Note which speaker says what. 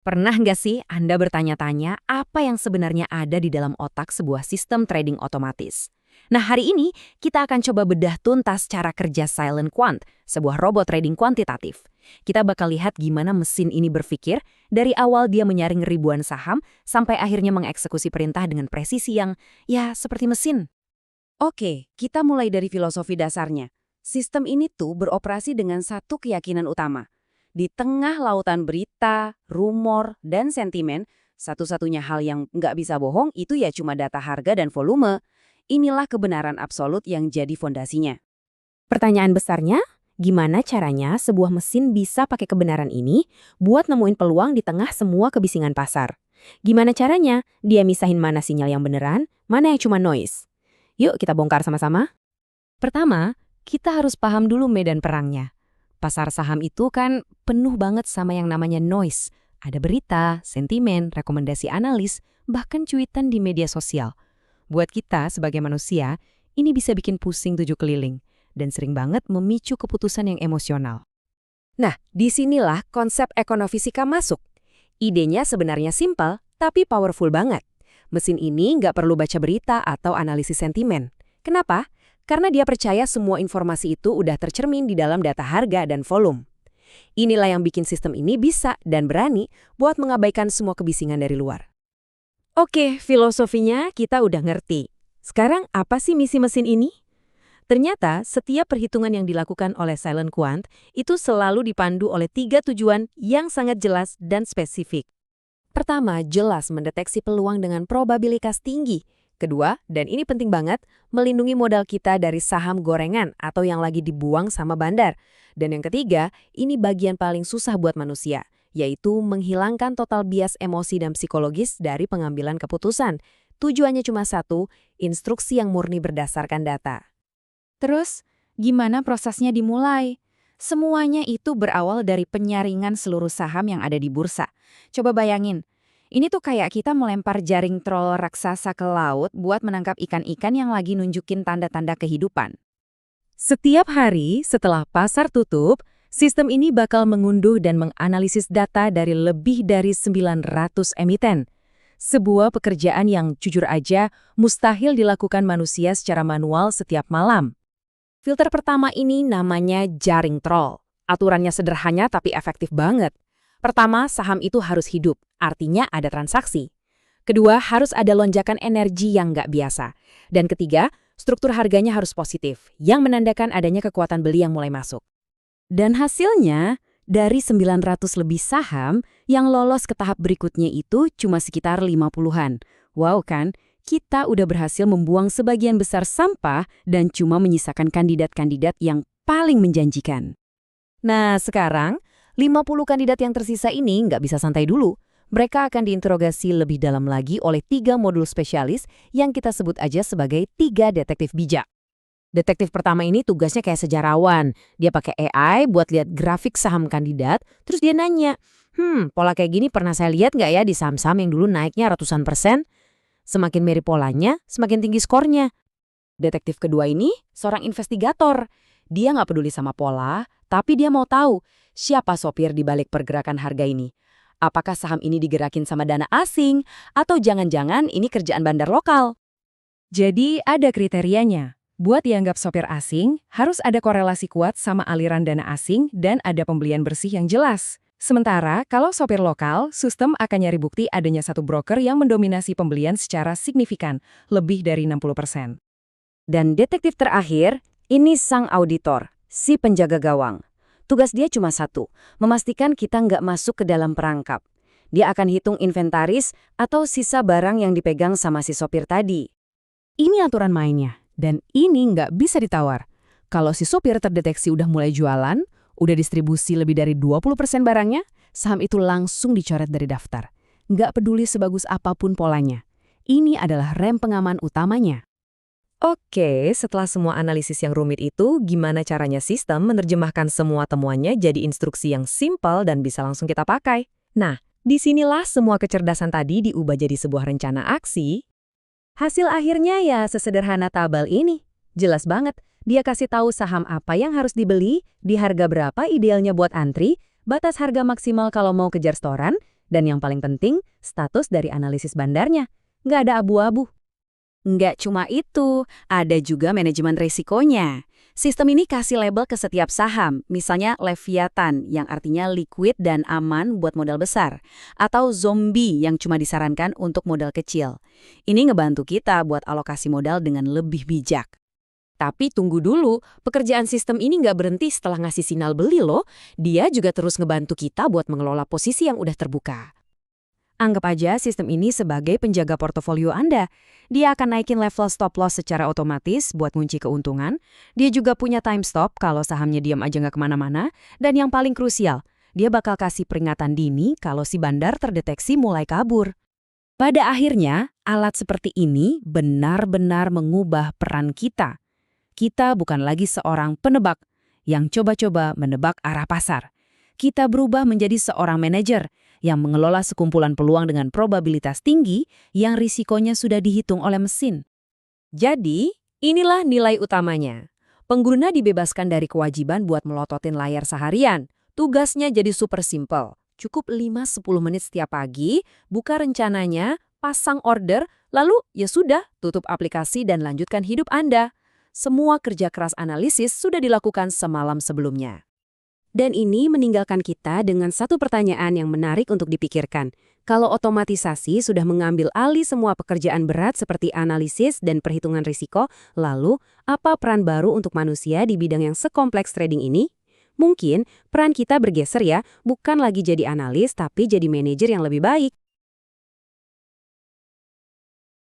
Speaker 1: Pernah nggak sih Anda bertanya-tanya apa yang sebenarnya ada di dalam otak sebuah sistem trading otomatis? Nah, hari ini kita akan coba bedah tuntas cara kerja Silent Quant, sebuah robot trading kuantitatif. Kita bakal lihat gimana mesin ini berpikir dari awal dia menyaring ribuan saham sampai akhirnya mengeksekusi perintah dengan presisi yang, ya, seperti mesin.
Speaker 2: Oke, kita mulai dari filosofi dasarnya. Sistem ini tuh beroperasi dengan satu keyakinan utama. Di tengah lautan berita, rumor, dan sentimen, satu-satunya hal yang nggak bisa bohong itu ya cuma data harga dan volume. Inilah kebenaran absolut yang jadi fondasinya.
Speaker 1: Pertanyaan besarnya, gimana caranya sebuah mesin bisa pakai kebenaran ini buat nemuin peluang di tengah semua kebisingan pasar? Gimana caranya dia misahin mana sinyal yang beneran, mana yang cuma noise? Yuk kita bongkar sama-sama. Pertama, kita harus paham dulu medan perangnya. Pasar saham itu kan penuh banget sama yang namanya noise. Ada berita, sentimen, rekomendasi analis, bahkan cuitan di media sosial. Buat kita sebagai manusia, ini bisa bikin pusing tujuh keliling dan sering banget memicu keputusan yang emosional. Nah, disinilah konsep ekonovisika masuk. Idenya sebenarnya simpel, tapi powerful banget. Mesin ini nggak perlu baca berita atau analisis sentimen. Kenapa? Karena dia percaya semua informasi itu udah tercermin di dalam data harga dan volume. Inilah yang bikin sistem ini bisa dan berani buat mengabaikan semua kebisingan dari luar. Oke, filosofinya kita udah ngerti. Sekarang apa sih misi mesin ini? Ternyata setiap perhitungan yang dilakukan oleh Silent Quant itu selalu dipandu oleh 3 tujuan yang sangat jelas dan spesifik. Pertama, jelas mendeteksi peluang dengan probabilitas tinggi. Kedua, dan ini penting banget, melindungi modal kita dari saham gorengan atau yang lagi dibuang sama bandar. Dan yang ketiga, ini bagian paling susah buat manusia, yaitu menghilangkan total bias emosi dan psikologis dari pengambilan keputusan. Tujuannya cuma satu, instruksi yang murni berdasarkan data.
Speaker 2: Terus, gimana prosesnya dimulai? Semuanya itu berawal dari penyaringan seluruh saham yang ada di bursa. Coba bayangin, ini tuh kayak kita melempar jaring troll raksasa ke laut buat menangkap ikan-ikan yang lagi nunjukin tanda-tanda kehidupan.
Speaker 1: Setiap hari setelah pasar tutup, sistem ini bakal mengunduh dan menganalisis data dari lebih dari 900 emiten. Sebuah pekerjaan yang jujur aja mustahil dilakukan manusia secara manual setiap malam. Filter pertama ini namanya jaring troll. Aturannya sederhana tapi efektif banget. Pertama, saham itu harus hidup, artinya ada transaksi. Kedua, harus ada lonjakan energi yang nggak biasa. Dan ketiga, struktur harganya harus positif, yang menandakan adanya kekuatan beli yang mulai masuk. Dan hasilnya, dari 900 lebih saham, yang lolos ke tahap berikutnya itu cuma sekitar 50-an. Wow kan? Kita udah berhasil membuang sebagian besar sampah dan cuma menyisakan kandidat-kandidat yang paling menjanjikan. Nah, sekarang 50 kandidat yang tersisa ini nggak bisa santai dulu. Mereka akan diinterogasi lebih dalam lagi oleh 3 modul spesialis yang kita sebut aja sebagai 3 detektif bijak. Detektif pertama ini tugasnya kayak sejarawan. Dia pakai AI buat lihat grafik saham kandidat, terus dia nanya, pola kayak gini pernah saya lihat nggak ya di saham-saham yang dulu naiknya ratusan %? Semakin mirip polanya, semakin tinggi skornya. Detektif kedua ini seorang investigator. Dia nggak peduli sama pola, tapi dia mau tahu siapa sopir di balik pergerakan harga ini. Apakah saham ini digerakin sama dana asing, atau jangan-jangan ini kerjaan bandar lokal?
Speaker 2: Jadi ada kriterianya. Buat dianggap sopir asing, harus ada korelasi kuat sama aliran dana asing dan ada pembelian bersih yang jelas. Sementara, kalau sopir lokal, sistem akan nyari bukti adanya satu broker yang mendominasi pembelian secara signifikan, lebih dari 60%.
Speaker 1: Dan detektif terakhir, ini sang auditor, si penjaga gawang. Tugas dia cuma satu, memastikan kita nggak masuk ke dalam perangkap. Dia akan hitung inventaris atau sisa barang yang dipegang sama si sopir tadi. Ini aturan mainnya, dan ini nggak bisa ditawar. Kalau si sopir terdeteksi udah mulai jualan, udah distribusi lebih dari 20% barangnya, saham itu langsung dicoret dari daftar. Nggak peduli sebagus apapun polanya. Ini adalah rem pengaman utamanya. Oke, setelah semua analisis yang rumit itu, gimana caranya sistem menerjemahkan semua temuannya jadi instruksi yang simpel dan bisa langsung kita pakai? Nah, disinilah semua kecerdasan tadi diubah jadi sebuah rencana aksi. Hasil akhirnya ya sesederhana tabel ini. Jelas banget. Dia kasih tahu saham apa yang harus dibeli, di harga berapa idealnya buat antri, batas harga maksimal kalau mau kejar setoran,
Speaker 2: Dan yang paling penting, status dari analisis bandarnya. Nggak ada abu-abu.
Speaker 3: Nggak cuma itu, ada juga manajemen risikonya. Sistem ini kasih label ke setiap saham, misalnya Leviathan yang artinya liquid dan aman buat modal besar, atau zombie yang cuma disarankan untuk modal kecil. Ini ngebantu kita buat alokasi modal dengan lebih bijak.
Speaker 1: Tapi tunggu dulu, pekerjaan sistem ini nggak berhenti setelah ngasih sinyal beli loh. Dia juga terus ngebantu kita buat mengelola posisi yang udah terbuka. Anggap aja sistem ini sebagai penjaga portofolio Anda. Dia akan naikin level stop loss secara otomatis buat ngunci keuntungan. Dia juga punya time stop kalau sahamnya diam aja nggak kemana-mana. Dan yang paling krusial, dia bakal kasih peringatan dini kalau si bandar terdeteksi mulai kabur. Pada akhirnya, alat seperti ini benar-benar mengubah peran kita. Kita bukan lagi seorang penebak yang coba-coba menebak arah pasar. Kita berubah menjadi seorang manajer yang mengelola sekumpulan peluang dengan probabilitas tinggi yang risikonya sudah dihitung oleh mesin. Jadi, inilah nilai utamanya. Pengguna dibebaskan dari kewajiban buat melototin layar seharian. Tugasnya jadi super simple. Cukup 5-10 menit setiap pagi, buka rencananya, pasang order, lalu ya sudah, tutup aplikasi dan lanjutkan hidup Anda. Semua kerja keras analisis sudah dilakukan semalam sebelumnya. Dan ini meninggalkan kita dengan satu pertanyaan yang menarik untuk dipikirkan. Kalau otomatisasi sudah mengambil alih semua pekerjaan berat seperti analisis dan perhitungan risiko, lalu apa peran baru untuk manusia di bidang yang sekompleks trading ini? Mungkin peran kita bergeser ya, bukan lagi jadi analis tapi jadi manajer yang lebih baik.